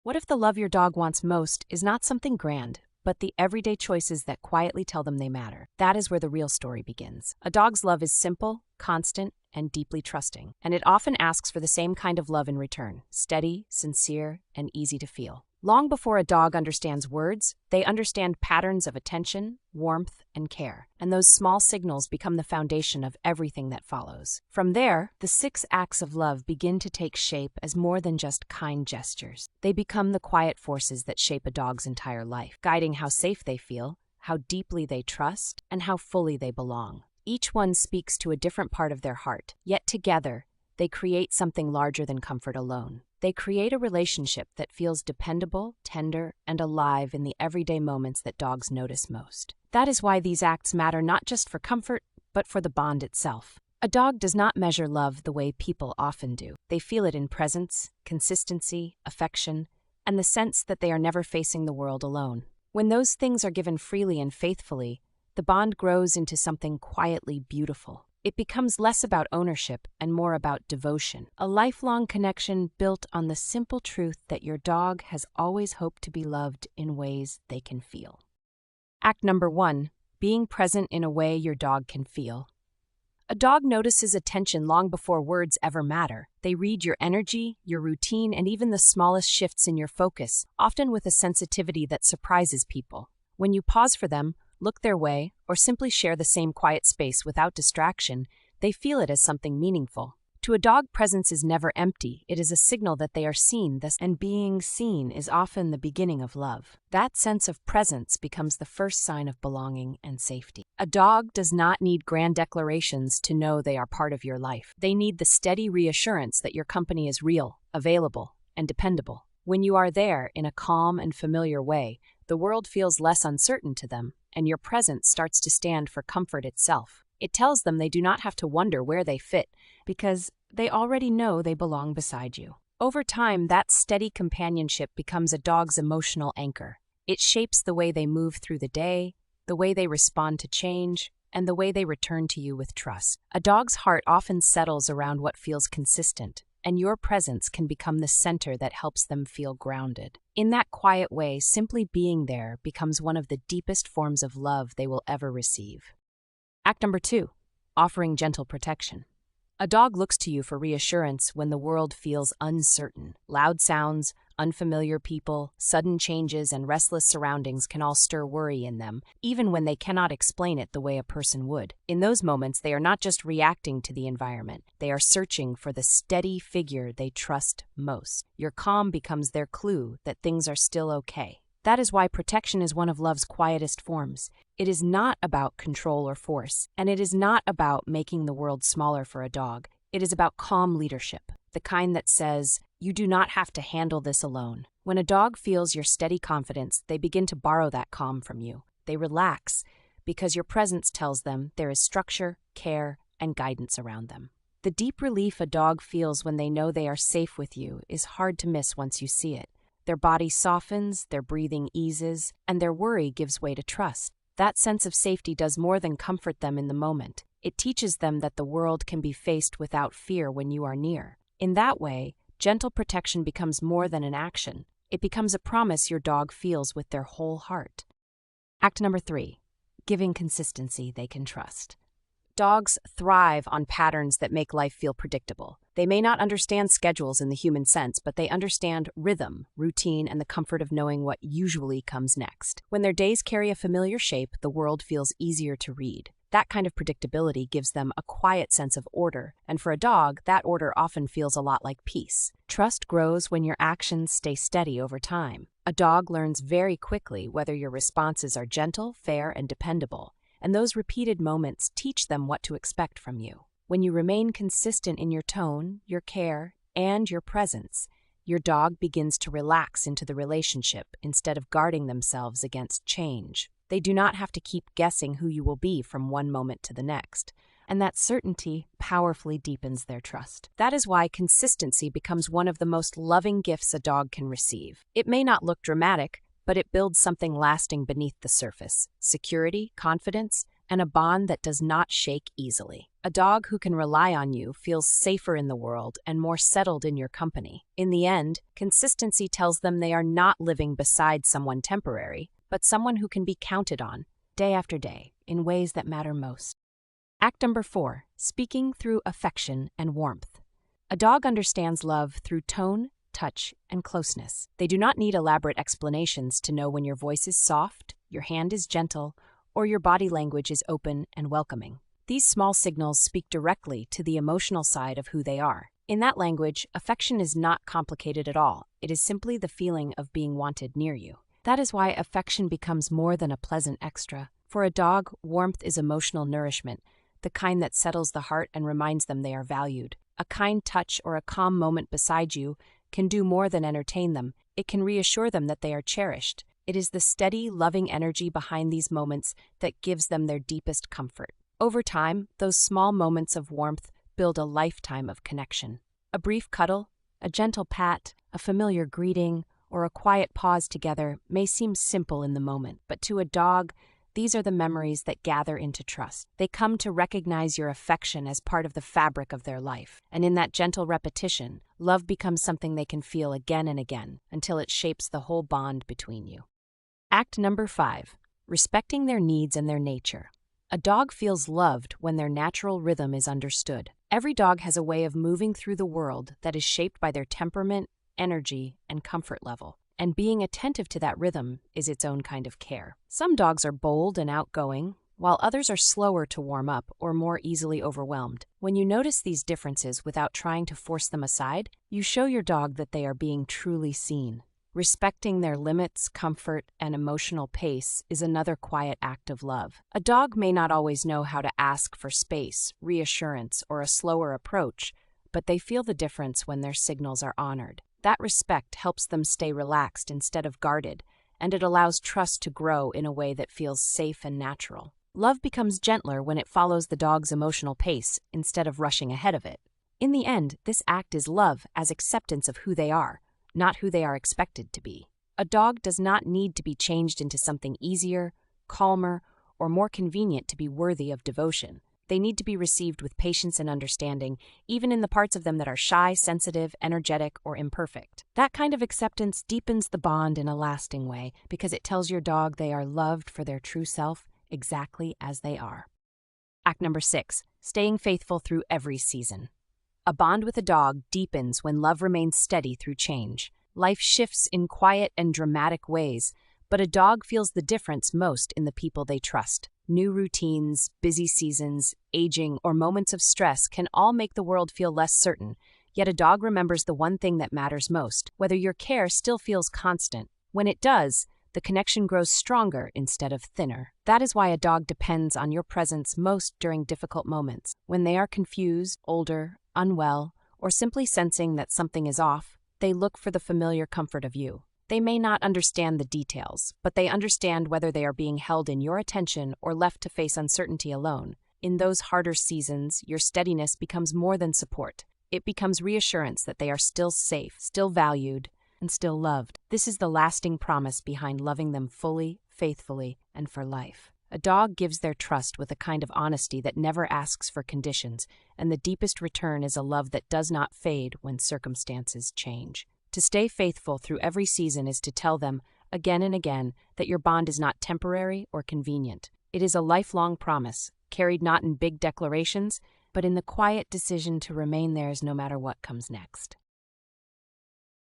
What if the love your dog wants most is not something grand, but the everyday choices that quietly tell them they matter? That is where the real story begins. A dog's love is simple, constant, and deeply trusting, and it often asks for the same kind of love in return: steady, sincere, and easy to feel. Long before a dog understands words, they understand patterns of attention, warmth, and care, and those small signals become the foundation of everything that follows. From there, the 6 acts of love begin to take shape as more than just kind gestures. They become the quiet forces that shape a dog's entire life, guiding how safe they feel, how deeply they trust, and how fully they belong. Each one speaks to a different part of their heart, yet together, they create something larger than comfort alone. They create a relationship that feels dependable, tender, and alive in the everyday moments that dogs notice most. That is why these acts matter not just for comfort, but for the bond itself. A dog does not measure love the way people often do. They feel it in presence, consistency, affection, and the sense that they are never facing the world alone. When those things are given freely and faithfully, the bond grows into something quietly beautiful. It becomes less about ownership and more about devotion, a lifelong connection built on the simple truth that your dog has always hoped to be loved in ways they can feel. Act number 1, being present in a way your dog can feel. A dog notices attention long before words ever matter. They read your energy, your routine, and even the smallest shifts in your focus, often with a sensitivity that surprises people. When you pause for them, look their way, or simply share the same quiet space without distraction, they feel it as something meaningful. To a dog, presence is never empty. It is a signal that they are seen, and being seen is often the beginning of love. That sense of presence becomes the first sign of belonging and safety. A dog does not need grand declarations to know they are part of your life. They need the steady reassurance that your company is real, available, and dependable. When you are there in a calm and familiar way, the world feels less uncertain to them, and your presence starts to stand for comfort itself. It tells them they do not have to wonder where they fit, because they already know they belong beside you. Over time, that steady companionship becomes a dog's emotional anchor. It shapes the way they move through the day, the way they respond to change, and the way they return to you with trust. A dog's heart often settles around what feels consistent, and your presence can become the center that helps them feel grounded. In that quiet way, simply being there becomes one of the deepest forms of love they will ever receive. Act number 2, offering gentle protection. A dog looks to you for reassurance when the world feels uncertain. Loud sounds, unfamiliar people, sudden changes, and restless surroundings can all stir worry in them, even when they cannot explain it the way a person would. In those moments, they are not just reacting to the environment. They are searching for the steady figure they trust most. Your calm becomes their clue that things are still okay. That is why protection is one of love's quietest forms. It is not about control or force, and it is not about making the world smaller for a dog. It is about calm leadership, the kind that says, "You do not have to handle this alone." When a dog feels your steady confidence, they begin to borrow that calm from you. They relax because your presence tells them there is structure, care, and guidance around them. The deep relief a dog feels when they know they are safe with you is hard to miss once you see it. Their body softens, their breathing eases, and their worry gives way to trust. That sense of safety does more than comfort them in the moment. It teaches them that the world can be faced without fear when you are near. In that way, gentle protection becomes more than an action. It becomes a promise your dog feels with their whole heart. Act number 3, giving consistency they can trust. Dogs thrive on patterns that make life feel predictable. They may not understand schedules in the human sense, but they understand rhythm, routine, and the comfort of knowing what usually comes next. When their days carry a familiar shape, the world feels easier to read. That kind of predictability gives them a quiet sense of order, and for a dog, that order often feels a lot like peace. Trust grows when your actions stay steady over time. A dog learns very quickly whether your responses are gentle, fair, and dependable, and those repeated moments teach them what to expect from you. When you remain consistent in your tone, your care, and your presence, your dog begins to relax into the relationship instead of guarding themselves against change. They do not have to keep guessing who you will be from one moment to the next, and that certainty powerfully deepens their trust. That is why consistency becomes one of the most loving gifts a dog can receive. It may not look dramatic, but it builds something lasting beneath the surface: security, confidence, and a bond that does not shake easily. A dog who can rely on you feels safer in the world and more settled in your company. In the end, consistency tells them they are not living beside someone temporary, but someone who can be counted on, day after day, in ways that matter most. Act number 4, speaking through affection and warmth. A dog understands love through tone, touch, and closeness. They do not need elaborate explanations to know when your voice is soft, your hand is gentle, or your body language is open and welcoming. These small signals speak directly to the emotional side of who they are. In that language, affection is not complicated at all. It is simply the feeling of being wanted near you. That is why affection becomes more than a pleasant extra. For a dog, warmth is emotional nourishment, the kind that settles the heart and reminds them they are valued. A kind touch or a calm moment beside you can do more than entertain them. It can reassure them that they are cherished. It is the steady, loving energy behind these moments that gives them their deepest comfort. Over time, those small moments of warmth build a lifetime of connection. A brief cuddle, a gentle pat, a familiar greeting, or a quiet pause together may seem simple in the moment, but to a dog, these are the memories that gather into trust. They come to recognize your affection as part of the fabric of their life, and in that gentle repetition, love becomes something they can feel again and again until it shapes the whole bond between you. Act number 5, respecting their needs and their nature. A dog feels loved when their natural rhythm is understood. Every dog has a way of moving through the world that is shaped by their temperament, energy, and comfort level. And being attentive to that rhythm is its own kind of care. Some dogs are bold and outgoing, while others are slower to warm up or more easily overwhelmed. When you notice these differences without trying to force them aside, you show your dog that they are being truly seen. Respecting their limits, comfort, and emotional pace is another quiet act of love. A dog may not always know how to ask for space, reassurance, or a slower approach, but they feel the difference when their signals are honored. That respect helps them stay relaxed instead of guarded, and it allows trust to grow in a way that feels safe and natural. Love becomes gentler when it follows the dog's emotional pace instead of rushing ahead of it. In the end, this act is love as acceptance of who they are, not who they are expected to be. A dog does not need to be changed into something easier, calmer, or more convenient to be worthy of devotion. They need to be received with patience and understanding, even in the parts of them that are shy, sensitive, energetic, or imperfect. That kind of acceptance deepens the bond in a lasting way because it tells your dog they are loved for their true self exactly as they are. Act number 6, staying faithful through every season. A bond with a dog deepens when love remains steady through change. Life shifts in quiet and dramatic ways, but a dog feels the difference most in the people they trust. New routines, busy seasons, aging, or moments of stress can all make the world feel less certain, yet a dog remembers the one thing that matters most, whether your care still feels constant. When it does, the connection grows stronger instead of thinner. That is why a dog depends on your presence most during difficult moments. When they are confused, older, unwell, or simply sensing that something is off, they look for the familiar comfort of you. They may not understand the details, but they understand whether they are being held in your attention or left to face uncertainty alone. In those harder seasons, your steadiness becomes more than support. It becomes reassurance that they are still safe, still valued, and still loved. This is the lasting promise behind loving them fully, faithfully, and for life. A dog gives their trust with a kind of honesty that never asks for conditions, and the deepest return is a love that does not fade when circumstances change. To stay faithful through every season is to tell them, again and again, that your bond is not temporary or convenient. It is a lifelong promise, carried not in big declarations, but in the quiet decision to remain theirs no matter what comes next.